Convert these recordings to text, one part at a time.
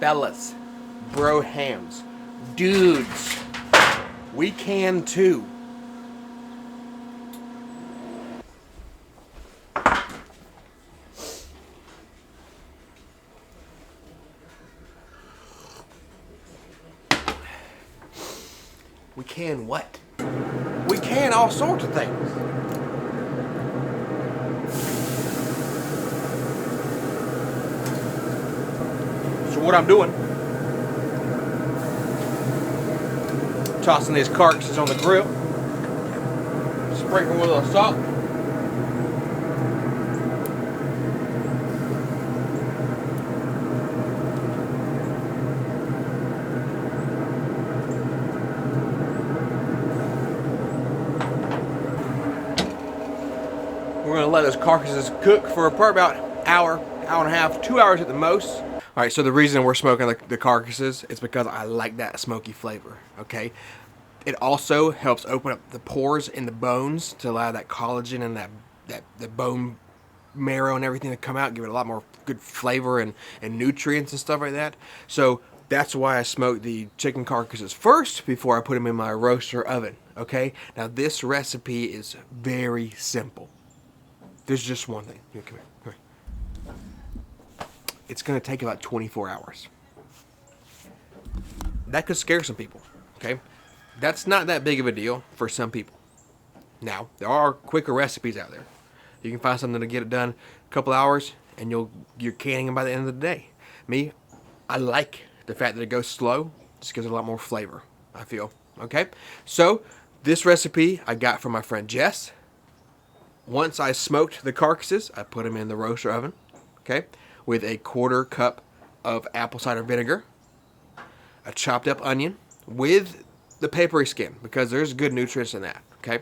fellas, bro hams, dudes, we can too. We can what? We can all sorts of things. So what I'm doing, tossing these carcasses on the grill, sprinkling with a little salt. We're gonna let those carcasses cook for about hour, hour and a half, 2 hours at the most. All right, so the reason we're smoking the carcasses is because I like that smoky flavor, okay? It also helps open up the pores in the bones to allow that collagen and the bone marrow and everything to come out, give it a lot more good flavor and nutrients and stuff like that. So that's why I smoke the chicken carcasses first before I put them in my roaster oven, okay? Now this recipe is very simple. There's just one thing. Here, come here. It's going to take about 24 hours. That could scare some people, okay? That's not that big of a deal for some people. Now, there are quicker recipes out there. You can find something to get it done a couple hours, and you're canning them by the end of the day. Me, I like the fact that it goes slow. Just gives it a lot more flavor, I feel, okay? So, this recipe I got from my friend Jess. Once I smoked the carcasses, I put them in the roaster oven, okay, with a 1/4 cup of apple cider vinegar, a chopped up onion with the papery skin because there's good nutrients in that, okay,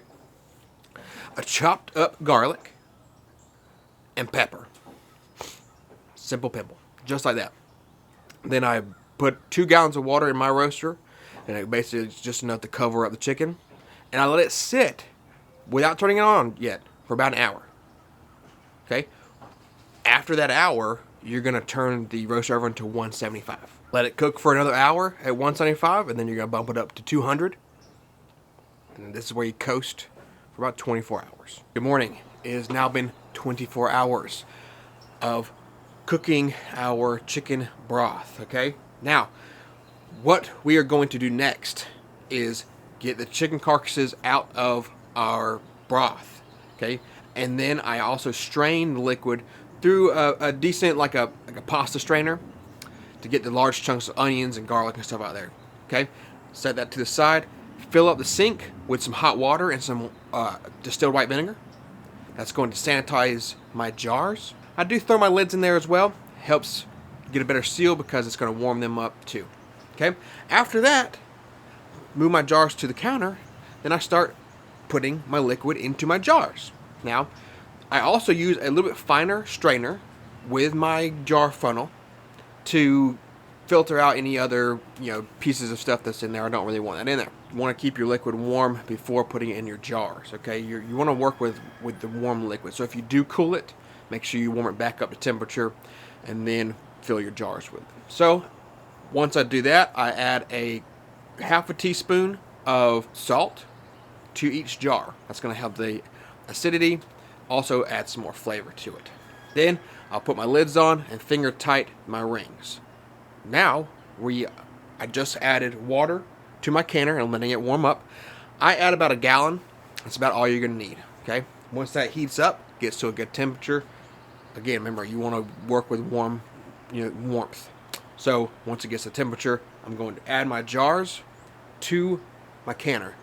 a chopped up garlic, and pepper. Simple pimple, just like that. Then I put 2 gallons of water in my roaster, and it basically is just enough to cover up the chicken, and I let it sit without turning it on yet for about an hour. Okay? After that hour, you're going to turn the roaster oven to 175. Let it cook for another hour at 175, and then you're going to bump it up to 200. And this is where you coast for about 24 hours. Good morning. It has now been 24 hours of cooking our chicken broth, okay? Now, what we are going to do next is get the chicken carcasses out of our broth, okay? And then I also strain the liquid through a decent, like a pasta strainer to get the large chunks of onions and garlic and stuff out there, okay? Set that to the side. Fill up the sink with some hot water and some distilled white vinegar. That's going to sanitize my jars. I do throw my lids in there as well. Helps get a better seal because it's going to warm them up too, okay? After that, move my jars to the counter. Then I start putting my liquid into my jars. Now, I also use a little bit finer strainer with my jar funnel to filter out any other, pieces of stuff that's in there. I don't really want that in there. You want to keep your liquid warm before putting it in your jars, okay? You want to work with the warm liquid. So if you do cool it, make sure you warm it back up to temperature and then fill your jars with it. So once I do that, I add a 1/2 teaspoon of salt to each jar. That's going to help the acidity, also add some more flavor to it. Then I'll put my lids on and finger tight my rings. Now I just added water to my canner and letting it warm up. I add about 1 gallon. That's about all you're going to need, okay? Once that heats up, gets to a good temperature. Again, remember, you want to work with warmth. So once it gets to temperature, I'm going to add my jars to my canner.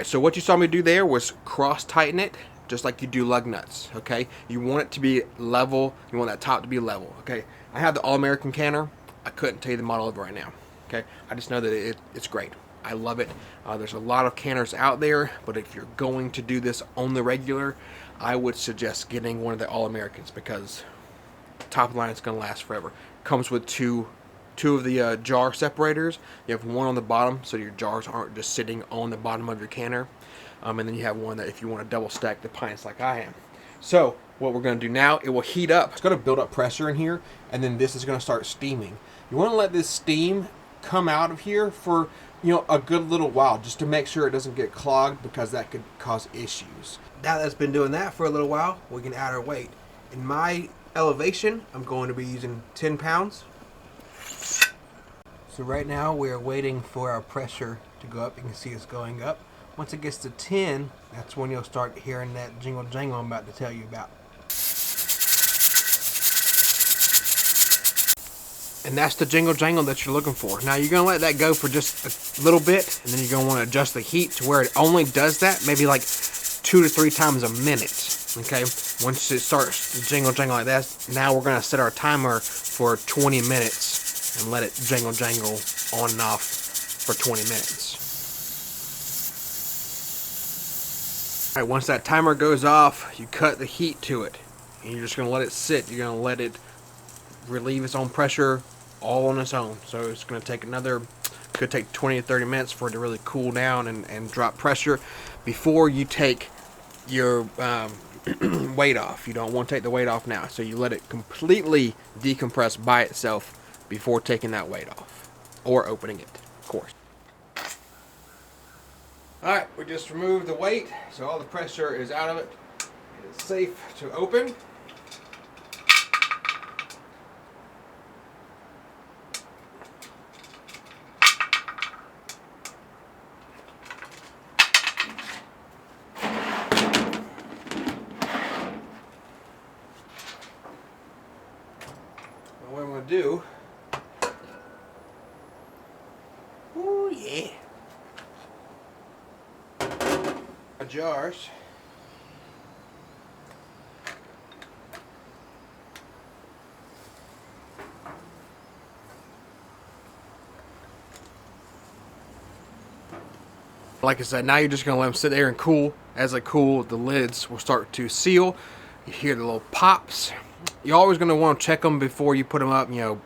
So what you saw me do there was cross tighten it just like you do lug nuts, okay? You want it to be level. You want that top to be level, okay? I have the All-American canner. I couldn't tell you the model of it right now, okay? I just know that it's great. I love it. There's a lot of canners out there, but if you're going to do this on the regular, I would suggest getting one of the All-Americans, because top of the line is going to last forever. Comes with two of the jar separators. You have one on the bottom, so your jars aren't just sitting on the bottom of your canner. And then you have one that if you want to double stack the pints like I am. So what we're going to do now, it will heat up. It's going to build up pressure in here, and then this is going to start steaming. You want to let this steam come out of here for, you know, a good little while, just to make sure it doesn't get clogged, because that could cause issues. Now that's been doing that for a little while, we can add our weight. In my elevation, I'm going to be using 10 pounds. So right now we're waiting for our pressure to go up. You can see it's going up. Once it gets to 10, that's when you'll start hearing that jingle jangle I'm about to tell you about. And that's the jingle jangle that you're looking for. Now you're going to let that go for just a little bit, and then you're going to want to adjust the heat to where it only does that maybe like 2 to 3 times a minute. Okay, once it starts to jingle jangle like that, now we're going to set our timer for 20 minutes and let it jingle jangle on and off for 20 minutes. All right, once that timer goes off, you cut the heat to it, and you're just going to let it sit. You're going to let it relieve its own pressure all on its own. So it's going to take could take 20 to 30 minutes for it to really cool down and drop pressure before you take your weight off. You don't want to take the weight off now, so you let it completely decompress by itself before taking that weight off or opening it, of course. Alright, we just removed the weight, so all the pressure is out of it. It's safe to open. What I'm going to do, ooh yeah, jars. Like I said, now you're just going to let them sit there and cool. As they cool, the lids will start to seal. You hear the little pops. You're always going to want to check them before you put them up. You know,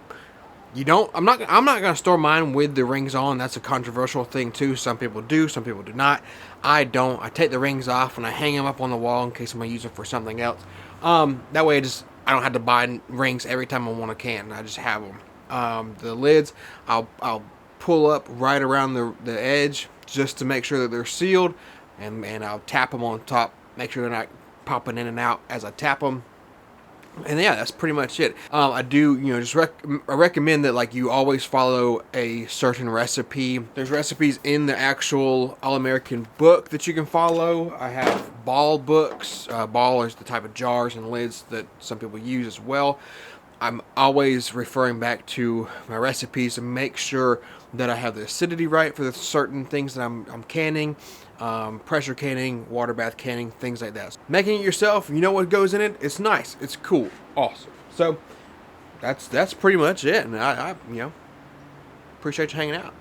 you don't. I'm not going to store mine with the rings on. That's a controversial thing too. Some people do. Some people do not. I don't. I take the rings off and I hang them up on the wall in case I'm going to use them for something else. That way, I don't have to buy rings every time I want a can. I just have them. The lids, I'll pull up right around the edge just to make sure that they're sealed, and I'll tap them on top. Make sure they're not popping in and out as I tap them. And yeah, that's pretty much it. I do, you know, just I recommend that like you always follow a certain recipe. There's recipes in the actual All-American book that you can follow. I have ball books. Ball is the type of jars and lids that some people use as well. I'm always referring back to my recipes to make sure that I have the acidity right for the certain things that I'm canning. Pressure canning, water bath canning, things like that. Making it yourself, you know what goes in it. It's nice, it's cool, awesome. So that's pretty much it, and I you know, appreciate you hanging out.